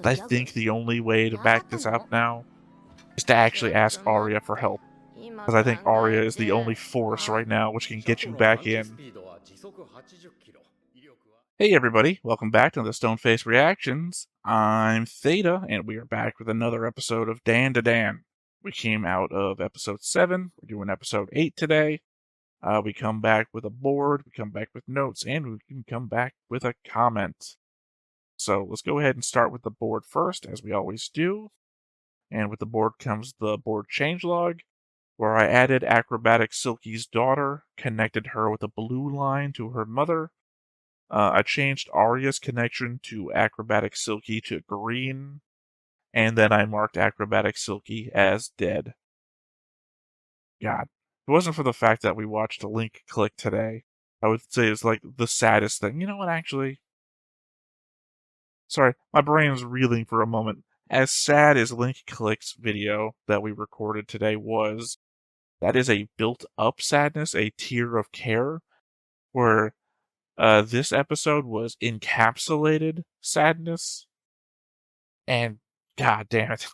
I think the only way to back this up now is to actually ask Arya for help. Because I think Arya is the only force right now which can get you back in. Hey everybody, welcome back to the Stoneface Reactions. I'm Theta, and we are back with another episode of Dandadan. We came out of episode 7, we're doing episode 8 today. We come back with a board, we come back with notes, and we can come back with a comment. So let's go ahead and start with the board first, as we always do. And with the board comes the board changelog, where I added Acrobatic Silky's daughter, connected her with a blue line to her mother. I changed Arya's connection to Acrobatic Silky to green, and then I marked Acrobatic Silky as dead. God, if it wasn't for the fact that we watched a Link click today, I would say it's like the saddest thing. You know what, actually? Sorry, my brain's reeling for a moment. As sad as Link Click's video that we recorded today was, that is a built-up sadness, a tear of care, where this episode was encapsulated sadness, and god damn it,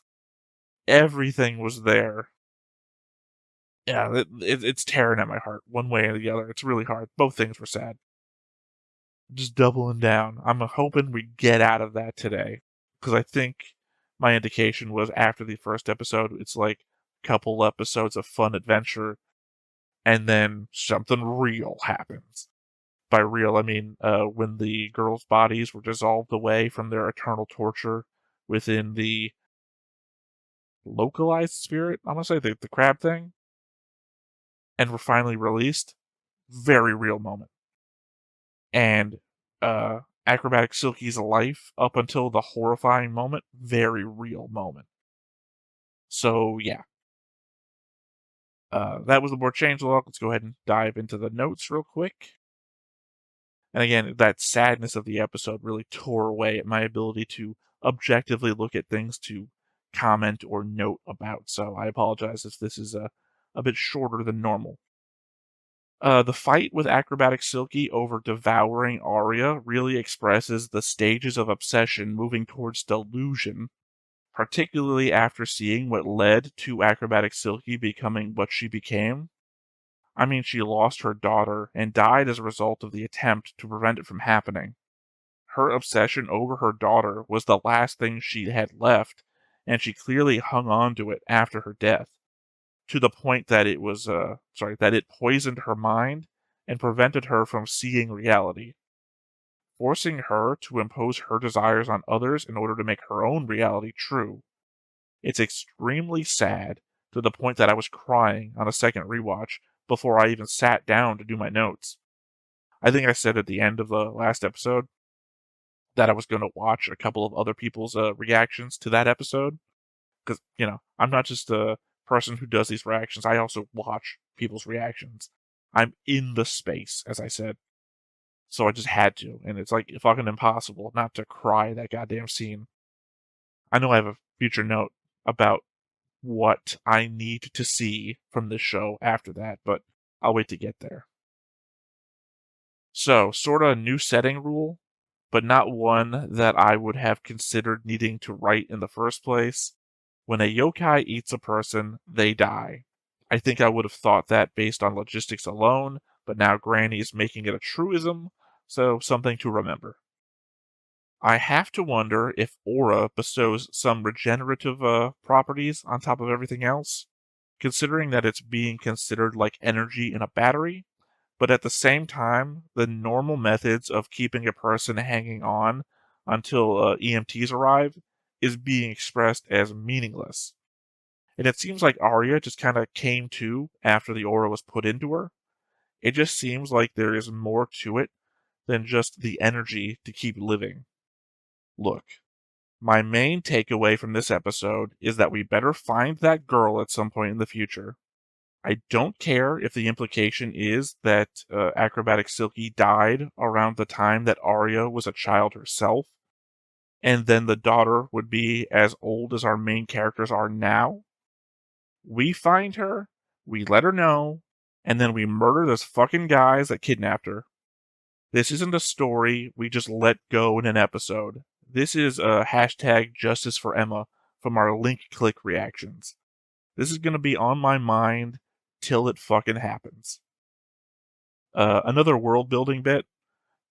everything was there. Yeah, it's tearing at my heart, one way or the other. It's really hard. Both things were sad. Just doubling down. I'm hoping we get out of that today, because I think my indication was after the first episode, it's like a couple episodes of fun adventure, and then something real happens. By real, I mean when the girls' bodies were dissolved away from their eternal torture within the localized spirit, I'm going to say the crab thing, and were finally released. Very real moment. And Acrobatic Silky's life up until the horrifying moment, very real moment. So, yeah. That was the board changelog. Let's go ahead and dive into the notes real quick. And again, that sadness of the episode really tore away at my ability to objectively look at things to comment or note about. So I apologize if this is a bit shorter than normal. The fight with Acrobatic Silky over devouring Arya really expresses the stages of obsession moving towards delusion, particularly after seeing what led to Acrobatic Silky becoming what she became. I mean, she lost her daughter and died as a result of the attempt to prevent it from happening. Her obsession over her daughter was the last thing she had left, and she clearly hung on to it after her death, to the point that it poisoned her mind and prevented her from seeing reality, forcing her to impose her desires on others in order to make her own reality true. It's extremely sad, to the point that I was crying on a second rewatch before I even sat down to do my notes. I think I said at the end of the last episode that I was going to watch a couple of other people's reactions to that episode. Because, I'm not just a person who does these reactions, I also watch people's reactions. I'm in the space, as I said. So I just had to, and it's like fucking impossible not to cry that goddamn scene. I know I have a future note about what I need to see from this show after that, but I'll wait to get there. So, sort of a new setting rule, but not one that I would have considered needing to write in the first place. When a yokai eats a person, they die. I think I would have thought that based on logistics alone, but now Granny is making it a truism, so something to remember. I have to wonder if aura bestows some regenerative properties on top of everything else, considering that it's being considered like energy in a battery, but at the same time, the normal methods of keeping a person hanging on until EMTs arrive is being expressed as meaningless. And it seems like Arya just kind of came to after the aura was put into her. It just seems like there is more to it than just the energy to keep living. Look, my main takeaway from this episode is that we better find that girl at some point in the future. I don't care if the implication is that Acrobatic Silky died around the time that Arya was a child herself, and then the daughter would be as old as our main characters are now. We find her, we let her know, and then we murder those fucking guys that kidnapped her. This isn't a story we just let go in an episode. This is a hashtag justice for Emma from our link click reactions. This is going to be on my mind till it fucking happens. Another world building bit.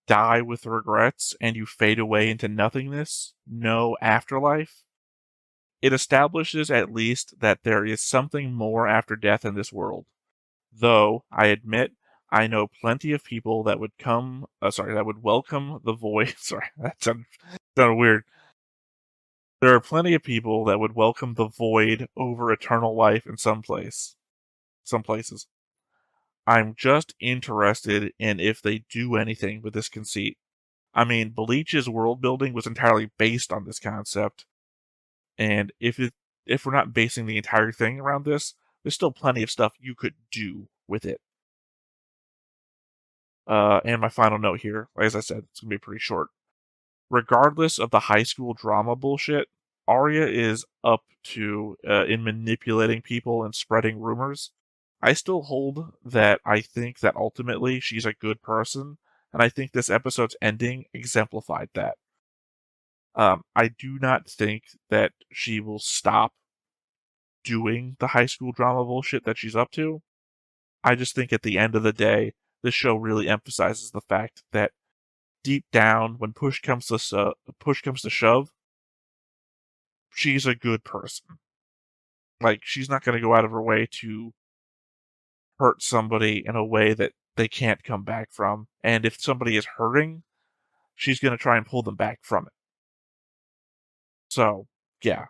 Die with regrets and you fade away into nothingness. No afterlife. It establishes at least that there is something more after death in this world. Though, I admit, I know plenty of people that would that would welcome the void. Sorry, that sounded weird. There are plenty of people that would welcome the void over eternal life in some places. I'm just interested in if they do anything with this conceit. I mean, Bleach's world building was entirely based on this concept, and if we're not basing the entire thing around this, there's still plenty of stuff you could do with it. And my final note here, as I said, it's gonna be pretty short. Regardless of the high school drama bullshit, Arya is up to in manipulating people and spreading rumors. I still hold that I think that ultimately she's a good person, and I think this episode's ending exemplified that. I do not think that she will stop doing the high school drama bullshit that she's up to. I just think at the end of the day, this show really emphasizes the fact that deep down, when push comes to shove, she's a good person. Like, she's not going to go out of her way to hurt somebody in a way that they can't come back from. And if somebody is hurting, she's going to try and pull them back from it. So, yeah.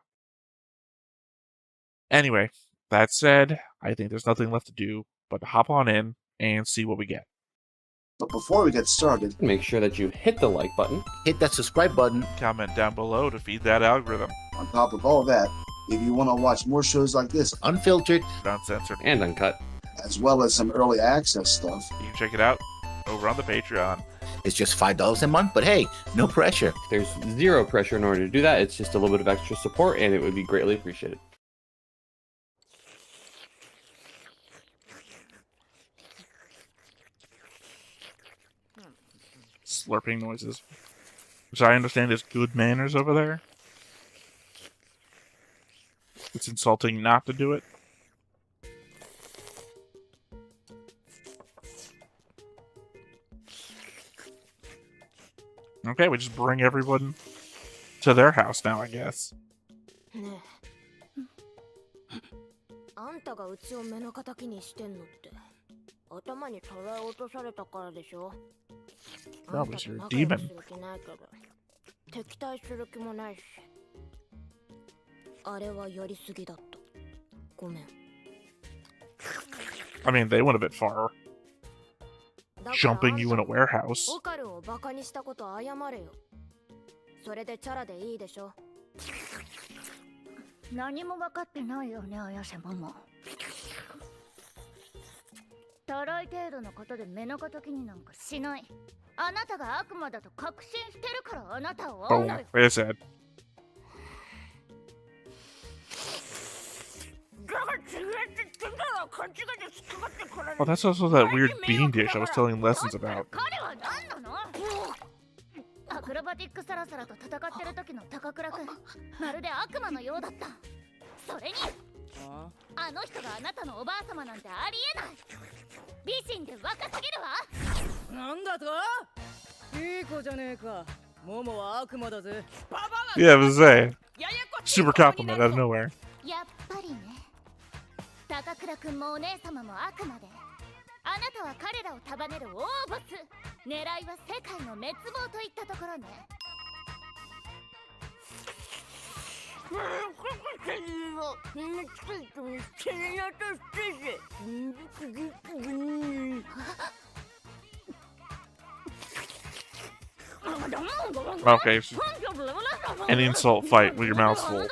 Anyway, that said, I think there's nothing left to do but to hop on in and see what we get. But before we get started, make sure that you hit the like button, hit that subscribe button, comment down below to feed that algorithm. On top of all that, if you want to watch more shows like this, unfiltered, uncensored, and uncut, as well as some early access stuff, you can check it out over on the Patreon. It's just $5 a month, but hey, no pressure. There's zero pressure in order to do that. It's just a little bit of extra support, and it would be greatly appreciated. Slurping noises, which I understand is good manners over there. It's insulting not to do it. Okay, we just bring everyone to their house now, I guess. That was your demon. I mean, they went a bit far. Jumping you in a warehouse. Oh, wait a second. Oh, that's also that weird bean dish I was telling lessons about. Yeah, I was saying. Super compliment out of nowhere. Okay, an insult fight with your mouth full.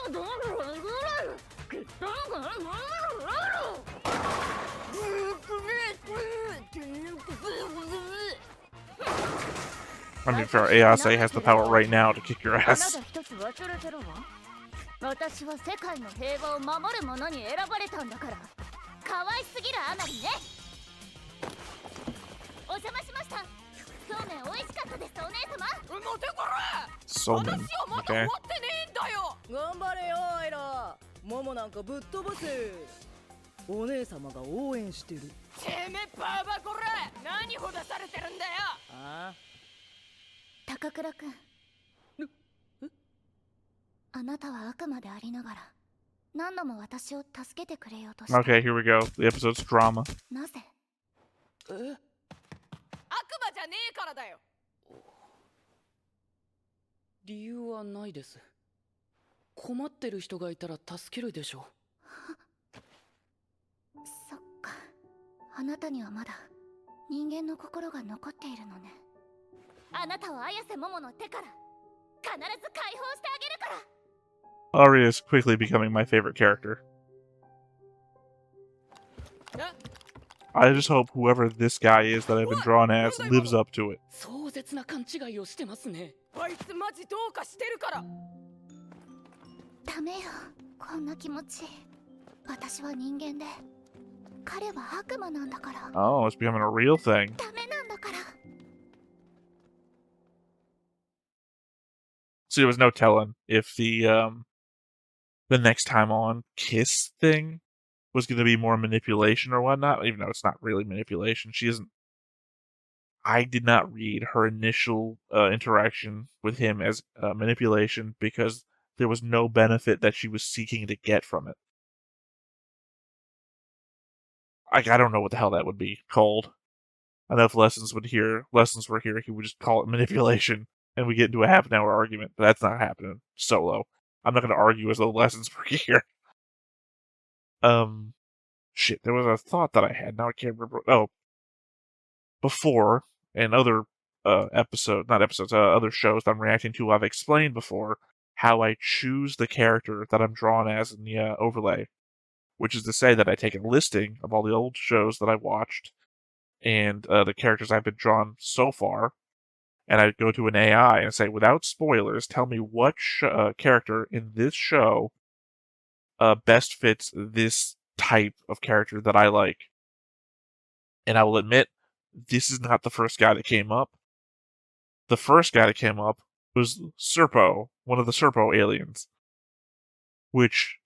I mean, fair, Ayase has the power right now to kick your ass. Somen. Okay. 頑張れよアイラ。モモなんかぶっ飛ばせ。お姉様が応援してる。てめえババコラ、何ほだされてるんだよ。ああ、高倉君、あなたは悪魔でありながら何度も私を助けてくれようとした。 Okay, here we go. The episode's drama. なぜ？悪魔じゃねえからだよ。理由はないです。困ってる人がいたら助けるでしょう。そっか、あなたにはまだ人間の心が残っているのね。あなたを綾瀬桃の手から必ず解放してあげるから。Arya is quickly becoming my favorite character. I just hope whoever this guy is that I've been drawn as lives up to it. 壮絶な勘違いをしてますね。あいつマジどうかしてるから。ダメよ、こんな気持ち。私は人間で、彼は悪魔なんだから。Oh, it's becoming a real thing. ダメなんだから。So there was no telling if the next time on kiss thing was going to be more manipulation or whatnot, even though it's not really manipulation. She isn't. I did not read her initial interaction with him as manipulation because there was no benefit that she was seeking to get from it. I don't know what the hell that would be called. I know if lessons were here, he would just call it manipulation, and we get into a half-an-hour argument. But that's not happening solo. I'm not going to argue as though lessons were here. Shit, there was a thought that I had. Now I can't remember. Oh, before, and other other shows that I'm reacting to, I've explained before how I choose the character that I'm drawn as in the overlay. Which is to say that I take a listing of all the old shows that I watched, and the characters I've been drawn so far, and I go to an AI and say, without spoilers, tell me what character in this show best fits this type of character that I like. And I will admit, this is not the first guy that came up. The first guy that came up was Serpo, one of the Serpo aliens. Which,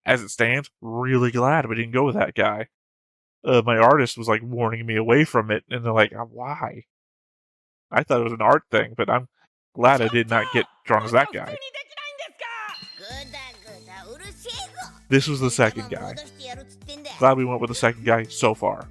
as it stands, really glad we didn't go with that guy. My artist was like warning me away from it, and they're like, why? I thought it was an art thing, but I'm glad I did not get drawn as that guy. This was the second guy. Glad we went with the second guy so far.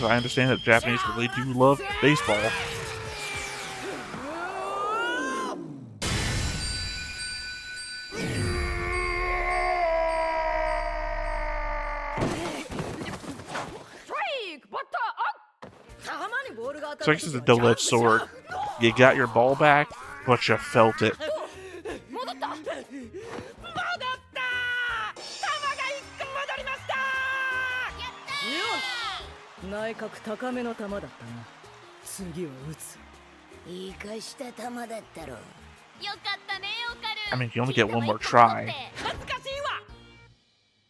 I understand that Japanese really do love baseball. So I guess it's a double-edged sword. You got your ball back, but you felt it. 内角高めの球だったな。次は打つ。生かした球だったろ。よかったね、オカル。I mean, you only get one more try.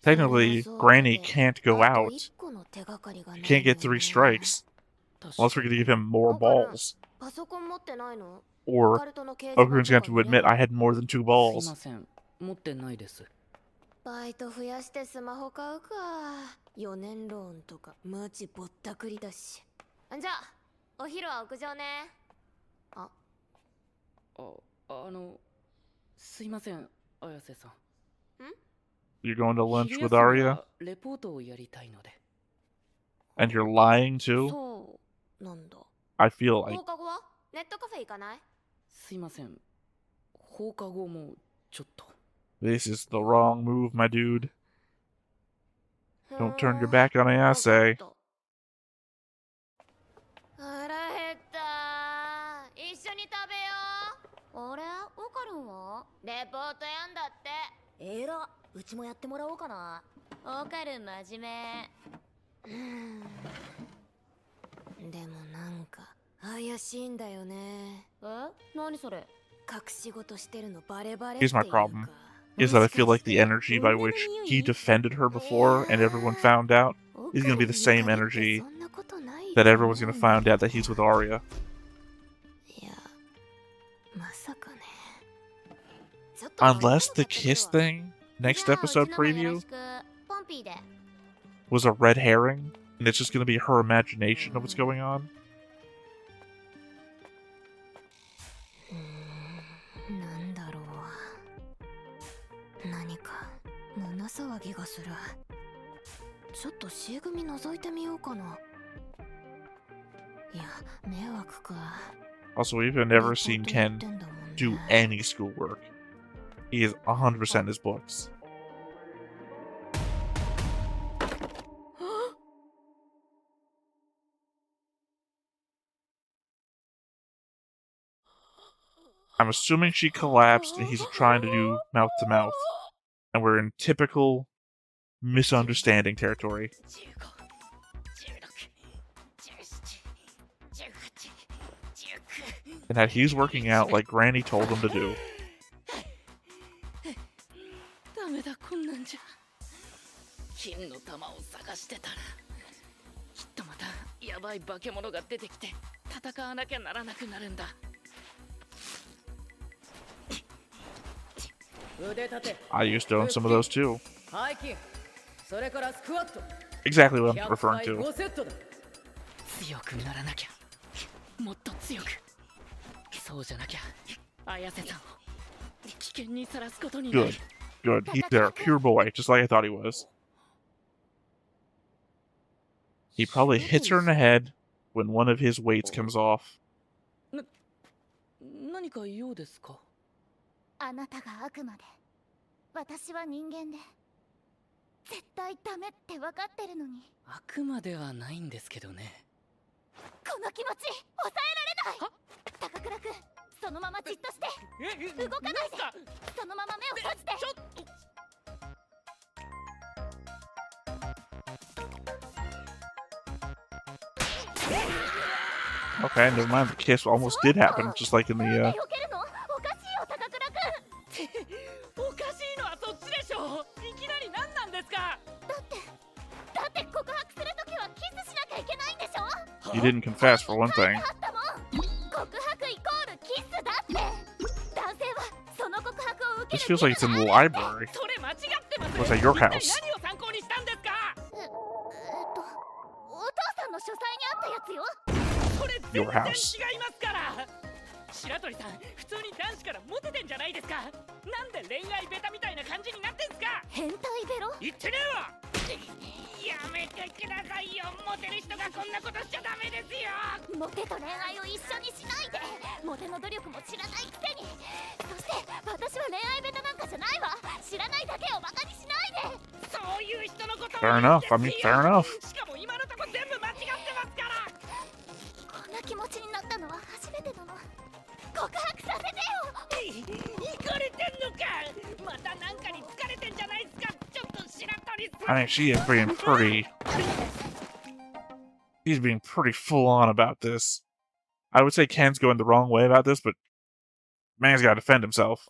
Technically, Granny can't go out. You can't get 3 strikes. Unless we're going to give him more balls. Or Okarun's going to have to admit I had more than 2 balls. 持ってないです。バイト増やしてスマホ買うか。4年ローンとかマジぼったくりだし。じゃあお昼は屋上ね。すいません、綾瀬さん。You're going to lunch with Arya? レポートをやりたいので。And you're lying too? そうなんだ。I feel like... 放課後はネットカフェ行かない？すいません。放課後もちょっと。This is the wrong move, my dude. Don't turn your back on Ayase. 腹減った。一緒に食べよう。あれ、オカルンは？レポートやんだって。うちもやってもらおうかな。okarun 真面目でもなんか怪しいんだよね。何それ隠し事してるのバレバレ Here's my problem. Is that I feel like the energy by which he defended her before and everyone found out is going to be the same energy that everyone's going to find out that he's with Arya. いや、まさかね。 Unless the kiss thing, next episode preview, was a red herring, and it's just going to be her imagination of what's going on. なんだろう。何か胸騒ぎがする。ちょっと C 組覗いてみようかな。いや、迷惑か。 Also, we've never seen Ken do any schoolwork. He is 100% in his books. I'm assuming she collapsed and he's trying to do mouth to mouth. And we're in typical misunderstanding territory. And that he's working out like Granny told him to do. ダメだこんなんじゃ金の玉を探してたらきっとまたヤバい化け物が出てきて戦わなきゃならなくなるんだ腕立て I used to own some of those too. 背筋それからスクワット Exactly what I'm referring to. 5セットだ強くならなきゃもっと強くそうじゃなきゃ綾瀬さんを危険にさらすことになる Good. Good. He's there. Pure boy. Just like I thought he was. He probably hits her in the head when one of his weights comes off. 何か用ですかあなたが悪魔で私は人間で絶対ダメって分かってるのに悪魔ではないんですけどねこの気持ち抑えられない高倉君そのままじっとして動かないでそのまま目を閉じて Okay, never mind. The kiss almost did happen, just like in the, 避けるのおかしいよ高倉君おかしいのはそっちでしょいきなり何なんですかだって告白するときはキスしなきゃいけないんでしょ You didn't confess, for one thing. あったもん告白イコールキスだって男性はその告白を受け This る feels like it's in the library. それ間違ってます Was that your 一体 house? 何を参考にしたんですかお父さんの書斎にあったやつよそれ全 Your 然 house. 違いますから白鳥さん普通に男子からモテてんじゃないですかなんで恋愛ベタみたいな感じになってんすか変態ベロ言ってねえわやめてくださいよモテる人がこんなことしちゃダメですよモテと恋愛を一緒にしないでモテの努力も知らないくせにそして私は恋愛ベタなんかじゃないわ知らないだけをバカにしないでそういう人のこと Fair enough. I mean, fair enough. しかも今のとこ全部間違ってますからこんな気持ちになったのは初めてなの告白させてよいかれてんのかまたなんかに疲れてんじゃないっすかちょっと白鳥さん I mean, she is being pretty... She's being pretty full-on about this. I would say Ken's going the wrong way about this, but... Man's gotta defend himself.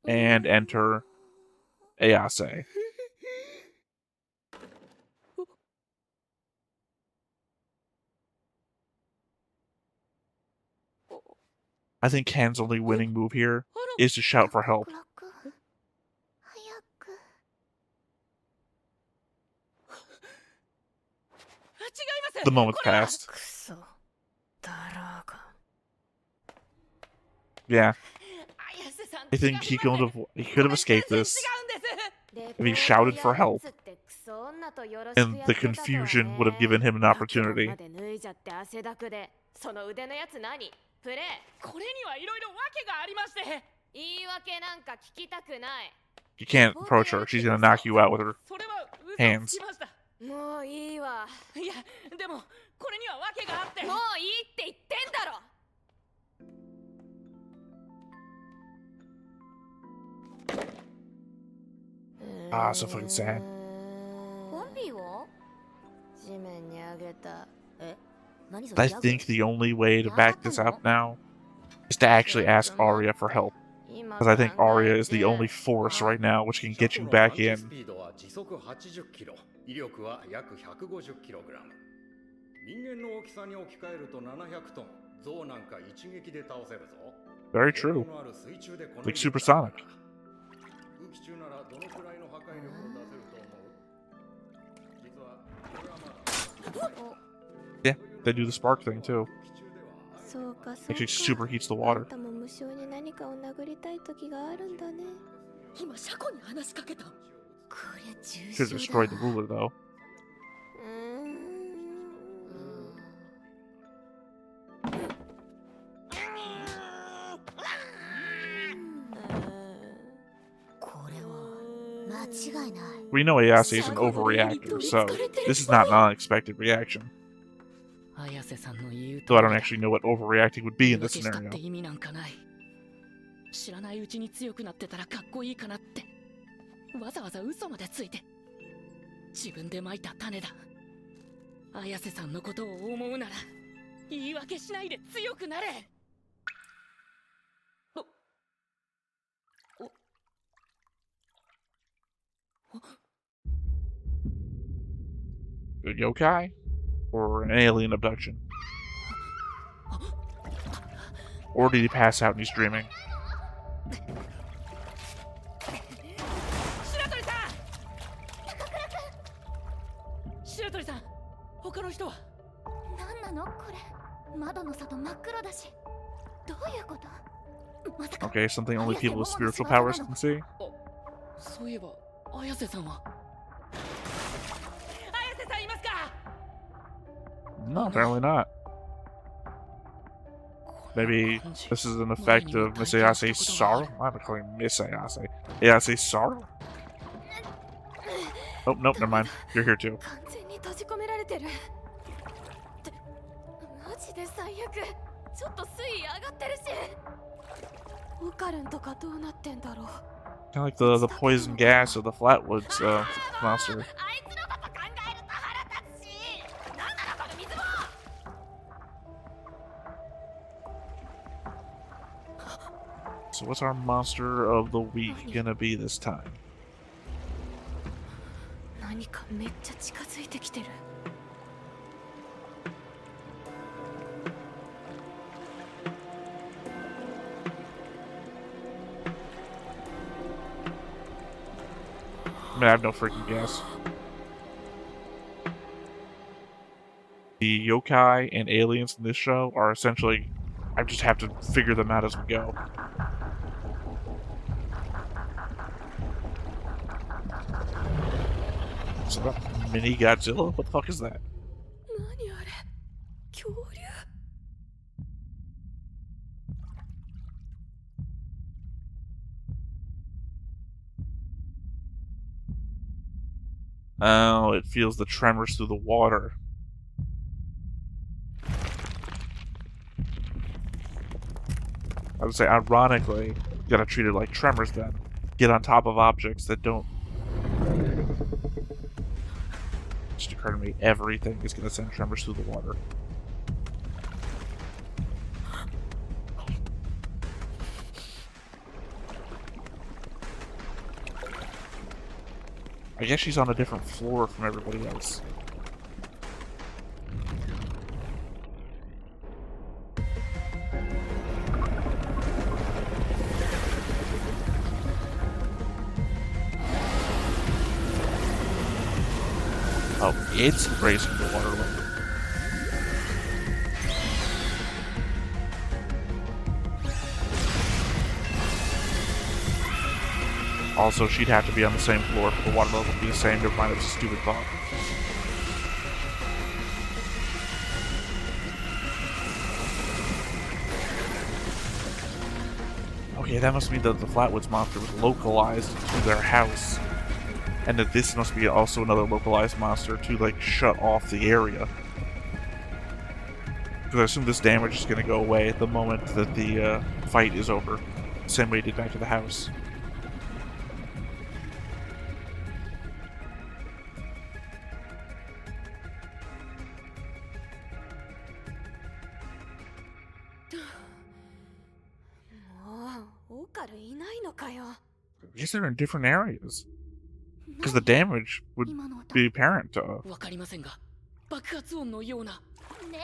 And enter... Ayase. I think Ken's only winning move here is to shout for help. 早く違います The moment's passed. くそ。だらが。 Yeah, 綾瀬さん I think he could have escaped this 違うんです if he shouted for help, and the confusion would have given him an opportunity. その腕のやつ何？プレイ。これにはいろいろ訳がありまして言い訳なんか聞きたくない。 You can't approach her. She's gonna knock you out with her それは嘘を hands. つきましたもういいわ。いやでもこれには訳があってもういいって言ってんだろ。Ah, so fucking sad. ポンピーは地面にあげた。何それ I ギャグ think the only way to back this out now is to actually ask Arya for help. Because I think Arya is the only force right now which can get you back in. スピードは時速80キロ、威力は約150キログラム。人間の大きさに置き換えると700トン。象なんか一撃で倒せるぞ。 Very true. Like supersonic. 空気中ならどのくらいの破壊力を出せると思う？実はこれはまだ。 Yeah, they do the spark thing too. そうかそうか。 Actually superheats the あ water. んたも無性に何かを殴りたい時があるんだね。今車庫に話しかけた。こりゃ重 Should have 症 destroyed だ the ruler though. これは間違いない。 We know Ayase is an overreactor, so this is not an unexpected reaction. 綾瀬さんの言う Though I don't actually know what overreacting would be in this 言い訳したっ scenario. て意味なんかない。知らないうちに強くなってたらかっこいいかなって。わざわざ嘘までついて。自分でまいた種だ。綾瀬さんのことを思うなら言い訳しないで強くなれ。 A yokai? Or an alien abduction? Or did he pass out and he's dreaming? 白鳥さん白鳥さん他の人は何なのこれ。窓の外真っ黒だし。どういうこと？まさか Okay, something only people with spiritual powers can see? そういえば綾瀬さんは綾瀬さんいますか？ No, apparently not. Maybe this is an effect of Miss Ayase's sorrow? I'm not calling Miss Ayase. Ayase's sorrow? Oh, nope, never mind. You're here too. 完全に閉じ込められてる。ってマジで最悪。ちょっと水位上がってるし。オカルンとかどうなってんだろう。 Kind of like the poison gas of the Flatwoods monster. あいつのこと考えると腹立つし。なんなのこの水も。 So what's our monster of the week gonna be this time? 何かめっちゃ近づいてきてる。 I mean, I have no freaking guess. The yokai and aliens in this show are essentially... I just have to figure them out as we go. Is that a mini Godzilla? What the fuck is that? 何あれ？恐竜？ Oh, it feels the tremors through the water. I would say, ironically, you gotta treat it like tremors then. Get on top of objects that don't... Just occurred to me, everything is gonna send tremors through the water. I guess she's on a different floor from everybody else. Oh, it's raising the water level. Also, she'd have to be on the same floor for the water level to be the same. Never mind, it was a stupid thought. Okay, that must mean that the Flatwoods monster was localized to their house. And that this must be also another localized monster to, like, shut off the area. Because I assume this damage is going to go away at the moment that the fight is over. Same way it did back to the house. もうオカルいないのかよ。 I guess they're in different areas. Because the damage would be apparent to us. わかりませんが、爆発音のような。ねえ、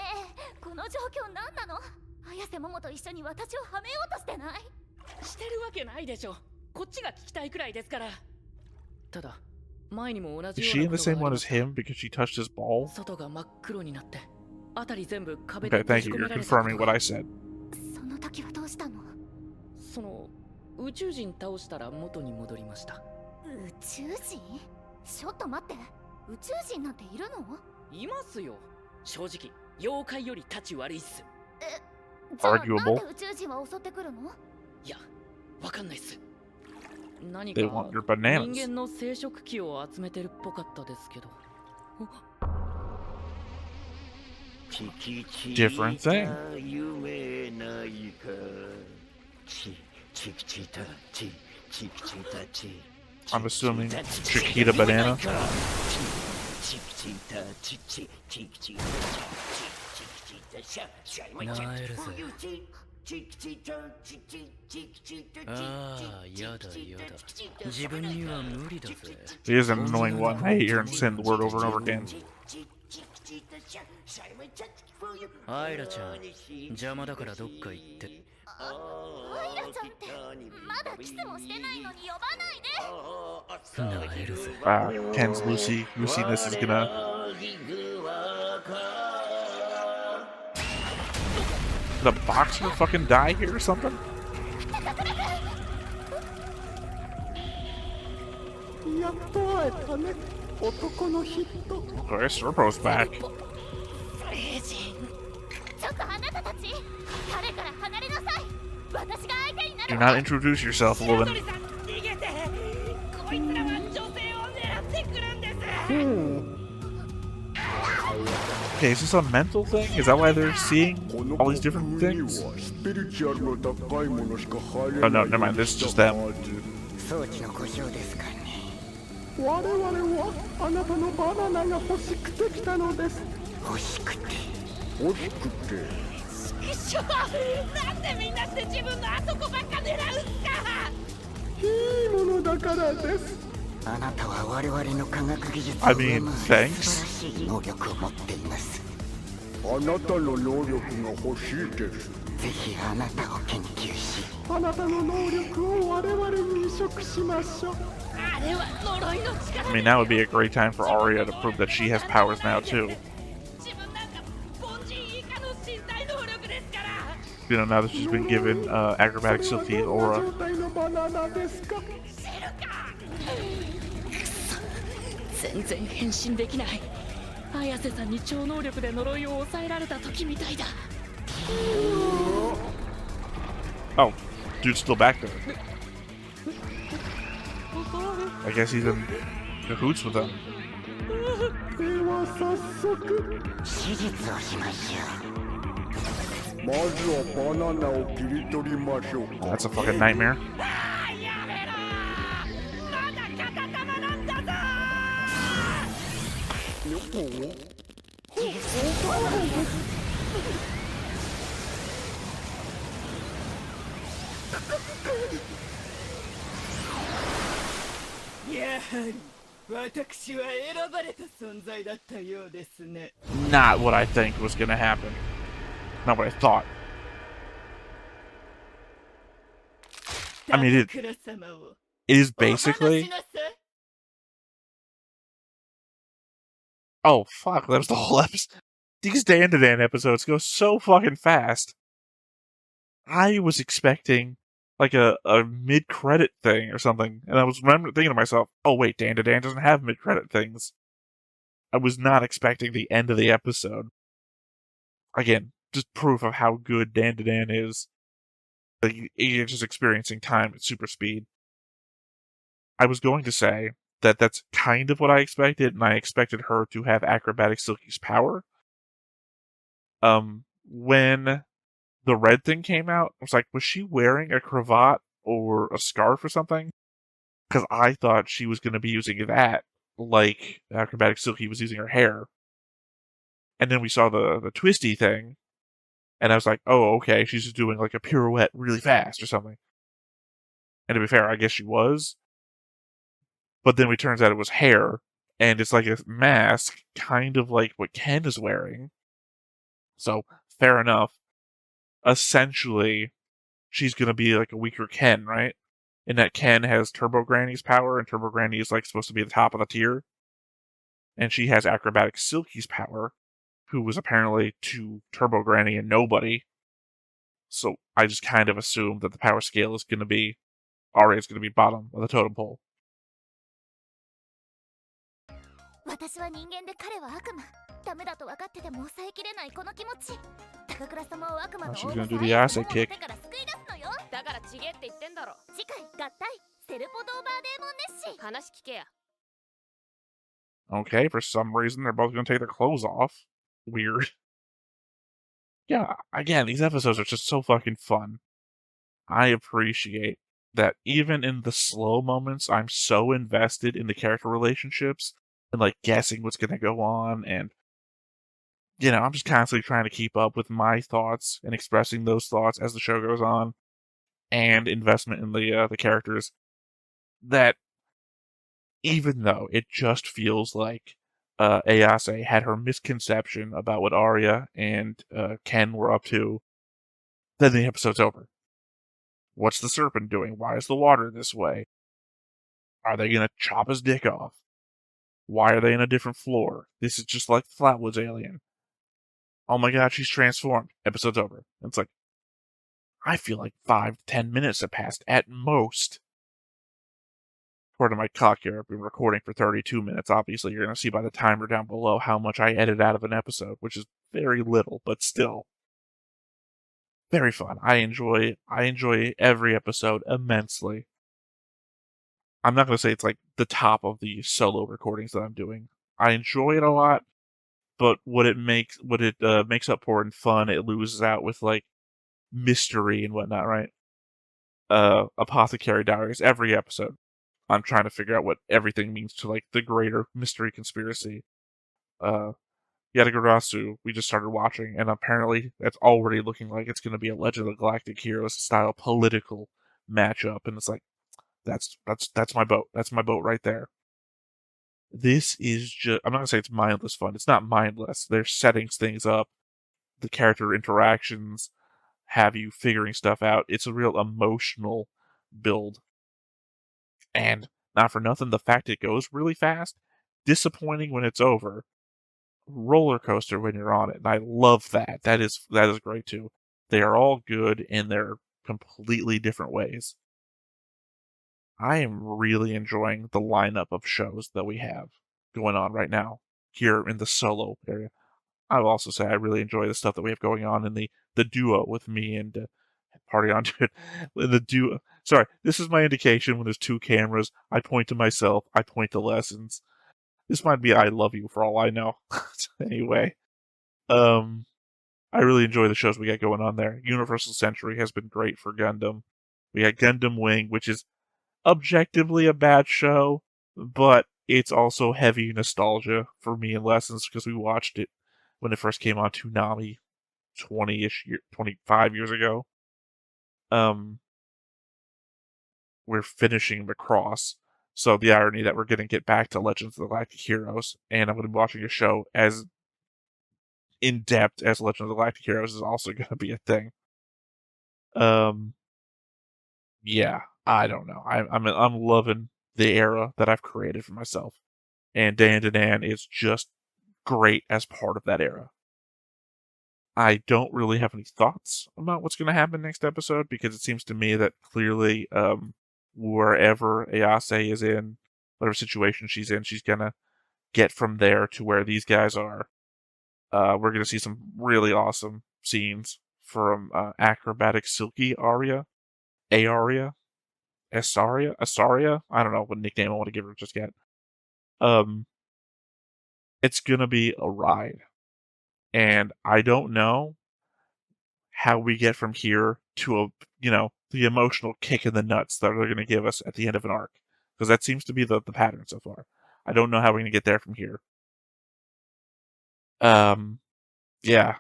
この状況何なの？綾瀬桃と一緒に私をはめようとしてない？してるわけないでしょ。こっちが聞きたいくらいですから。ただ、前にも同 Is じ she よ in う the な same ことがあ one りま as した。 him because she touched his ball? 外が真っ黒になって、辺り全部壁で Okay, 閉 thank じ you. 込め You're られたこと confirming が。 what I said. その時はどうしたの？その宇宙人倒したら元に戻りました。宇宙人？ちょっと待って、宇宙人なんているの？いますよ。正直、妖怪より立ち悪いっす。じゃあ Arguable. なんで宇宙人は襲ってくるの？いや、わかんないっす。何 They か want your 人 bananas. 間の生殖器を集めてるっぽかったですけど。 Different thing. I'm assuming Chiquita banana. He is an annoying one. I hear him saying the word over and over again. アイラちゃん、邪魔だからどっか行って。アイラちゃんってまだキスもしてないのに呼ばないで。なえるぜ。Ken's Luciness is gonna. Did a boxer fucking die here or something? Okay, Serpo's back. ちょっとあなたたち、彼から離れなさい。私が相手にな Do る not わ。 introduce yourself, woman. 逃げて。こいつらは女性を狙ってくるんです。 Okay, is this a mental thing? Is that why they're seeing all these different things? Oh no, never mind. This is just them. 装置の故障ですかね。我々はあなたのバナナが欲しくて来たのです。欲しくて。欲しくて。なんでみんなして自分のあそこばっか狙うんすか。いいものだからです。あなたは我々の科学技術を I 上 mean, 回る thanks. 素晴らしい能力を持っています。あなたの能力が欲しいです。ぜひあなたを研究し、あなたの能力を我々に移植しましょう。あれは呪いの I mean, now would be a great time for Arya to prove that she has powers now too. 自分なんか凡人以下の身体能力ですから。 You know, now that she's been given acrobatic silky aura. 状態のバナナですか。全然変身できない。綾瀬さんに超能力で呪いを抑えられた時みたいだ。 Oh, dude's still back there. I guess he's in cahoots with them. では早速。手術をしましょう。まずはバナナを切り取りましょう。 That's a fucking nightmare. やめろ。まだ片玉なんだぞ。 やはり私は選ばれた存在だったようですね。 Not what I think was gonna happen. Not what I thought. I mean, it 桜様を is お話 basically. しなさい。 Oh fuck, that was the whole episode. These Dandadan episodes go so fucking fast. I was expecting like a mid-credit thing or something, and I was thinking to myself, oh wait, Dandadan doesn't have mid-credit things. I was not expecting the end of the episode. Again, just proof of how good Dandadan is. Like, you're just experiencing time at super speed. I was going to say that that's kind of what I expected, and I expected her to have acrobatic Silky's power. When the red thing came out, I was like, was she wearing a cravat or a scarf or something? Because I thought she was going to be using that, like acrobatic Silky was using her hair. And then we saw the twisty thing, And I was like, oh, okay, she's just doing like a pirouette really fast or something. And to be fair, I guess she was. But then it turns out it was hair, and it's like a mask, kind of like what Ken is wearing. So, fair enough. Essentially, she's gonna be like a weaker Ken, right? In that Ken has Turbo Granny's power, and Turbo Granny is like supposed to be the top of the tier. And she has Acrobatic Silky's power, who was apparently to Turbo Granny and nobody. So I just kind of assumed that the power scale is gonna be Arya is gonna be bottom of the totem pole. 私は人間で彼は悪魔。ダメだと分かってても抑えきれないこの気持ち。高倉様を悪魔の She's 王 gonna の do the acid 手 kick. から救い出すのよ。だからちげって言ってんだろ。次回合体セルポドーバーデーモンネッシ。話聞けや。Okay, for some reason they're both gonna take their clothes off. Weird. Yeah, again, these episodes are just so fucking fun. I appreciate that even in the slow moments, I'm so invested in the character relationships and like guessing what's gonna go on, and I'm just constantly trying to keep up with my thoughts and expressing those thoughts as the show goes on, and investment in the characters. That even though it just feels like Ayase had her misconception about what Arya and Ken were up to, then the episode's over. What's the serpent doing? Why is the water this way? Are they gonna chop his dick off? Why are they in a different floor? This is just like the Flatwoods alien. Oh my god, she's transformed. Episode's over. It's like, I feel like 5 to 10 minutes have passed at most. According to my clock here, I've been recording for 32 minutes. Obviously, you're going to see by the timer down below how much I edit out of an episode, which is very little, but still. Very fun. I enjoy every episode immensely. I'm not going to say it's like the top of the solo recordings that I'm doing. I enjoy it a lot, but what it makes up for in fun, it loses out with like mystery and whatnot, right? Apothecary Diaries, every episode, I'm trying to figure out what everything means to like the greater mystery conspiracy. Yatagarasu, we just started watching, and apparently that's already looking like it's going to be a Legend of the Galactic Heroes style political matchup, and it's like, that's my boat. That's my boat right there. This is just, I'm not going to say it's mindless fun. It's not mindless. They're setting things up. The character interactions have you figuring stuff out. It's a real emotional build. And not for nothing, the fact it goes really fast, disappointing when it's over, roller coaster when you're on it. And I love that. That is great too. They are all good in their completely different ways. I am really enjoying the lineup of shows that we have going on right now here in the solo area. I will also say I really enjoy the stuff that we have going on in the duo with me and Party On to it. The duo. Sorry, this is my indication when there's two cameras. I point to myself. I point to lessons. This might be I Love You for all I know. Anyway, I really enjoy the shows we got going on there. Universal Century has been great for Gundam. We got Gundam Wing, which is objectively a bad show, but it's also heavy nostalgia for me and Lessons because we watched it when it first came on Toonami 25 years ago. We're finishing the cross, so the irony that we're going to get back to Legends of the Galactic Heroes, and I'm going to be watching a show as in depth as Legends of the Galactic Heroes is also going to be a thing. Yeah, I don't know. I'm loving the era that I've created for myself, and Dandadan is just great as part of that era. I don't really have any thoughts about what's going to happen next episode because it seems to me that clearly, wherever Ayase is in, whatever situation she's in, she's going to get from there to where these guys are. We're going to see some really awesome scenes from Acrobatic Silky Aria, Asaria. I don't know what nickname I want to give her just yet. It's going to be a ride. And I don't know how we get from here to the emotional kick in the nuts that they're going to give us at the end of an arc. Because that seems to be the pattern so far. I don't know how we're going to get there from here. Yeah.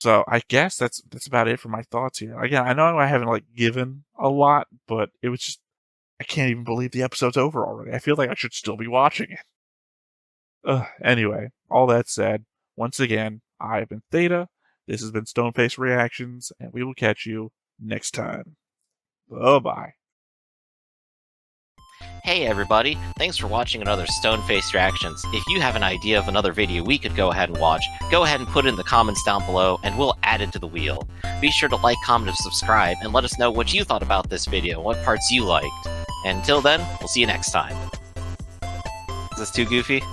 So I guess that's about it for my thoughts here. Again, I know I haven't like given a lot, but it was just I can't even believe the episode's over already. I feel like I should still be watching it. Anyway, all that said, once again, I have been Theta. This has been Stoneface Reactions, and we will catch you next time. Bye-bye. Hey everybody, thanks for watching another Stoneface Reactions. If you have an idea of another video we could go ahead and watch, go ahead and put it in the comments down below and we'll add it to the wheel. Be sure to like, comment, and subscribe, and let us know what you thought about this video and what parts you liked. And until then, we'll see you next time. Is this too goofy?